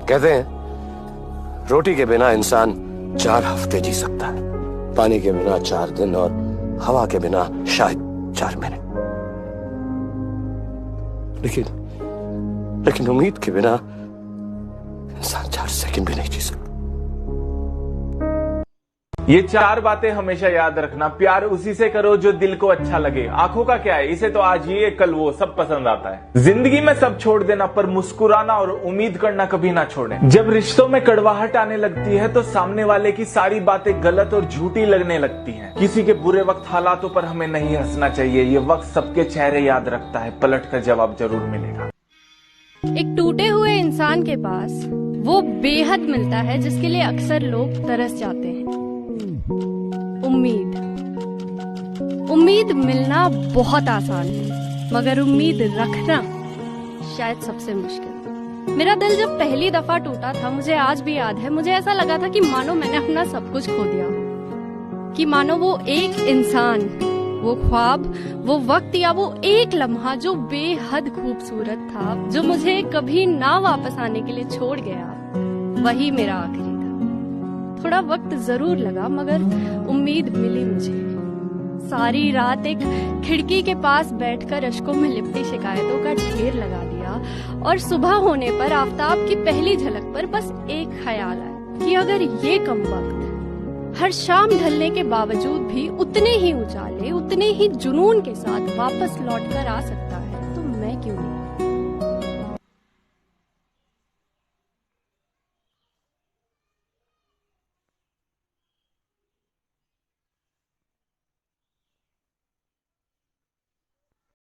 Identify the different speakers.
Speaker 1: कहते हैं रोटी के बिना इंसान 4 हफ्ते जी सकता है, पानी के बिना 4 दिन और हवा के बिना शायद 4 मिनट, लेकिन उम्मीद के बिना इंसान 4 सेकंड भी नहीं जी सकता।
Speaker 2: ये 4 बातें हमेशा याद रखना। प्यार उसी से करो जो दिल को अच्छा लगे। आंखों का क्या है, इसे तो आज ये कल वो सब पसंद आता है। जिंदगी में सब छोड़ देना पर मुस्कुराना और उम्मीद करना कभी ना छोड़ें। जब रिश्तों में कड़वाहट आने लगती है तो सामने वाले की सारी बातें गलत और झूठी लगने लगती हैं। किसी के बुरे वक्त हालातों पर हमें नहीं हंसना चाहिए। ये वक्त सबके चेहरे याद रखता है, पलट कर जवाब जरूर मिलेगा।
Speaker 3: एक टूटे हुए इंसान के पास वो बेहद मिलता है जिसके लिए अक्सर लोग तरस जाते हैं। उम्मीद मिलना बहुत आसान है, मगर उम्मीद रखना शायद सबसे मुश्किल। मेरा दिल जब पहली दफा टूटा था, मुझे आज भी याद है, मुझे ऐसा लगा था कि मानो मैंने अपना सब कुछ खो दिया हो, कि मानो वो एक इंसान, वो ख्वाब, वो वक्त या वो एक लम्हा जो बेहद खूबसूरत था, जो मुझे कभी ना वापस आने के लिए छोड़ गया, वही मेरा आखिरी था। थोड़ा वक्त जरूर लगा मगर उम्मीद मिली मुझे। सारी रात एक खिड़की के पास बैठकर अश्कों में लिपटी शिकायतों का ढेर लगा दिया और सुबह होने पर आफताब की पहली झलक पर बस एक ख्याल आया कि अगर ये कम वक्त हर शाम ढलने के बावजूद भी उतने ही उजाले, उतने ही जुनून के साथ वापस लौटकर आ सकता है तो मैं क्यों नहीं।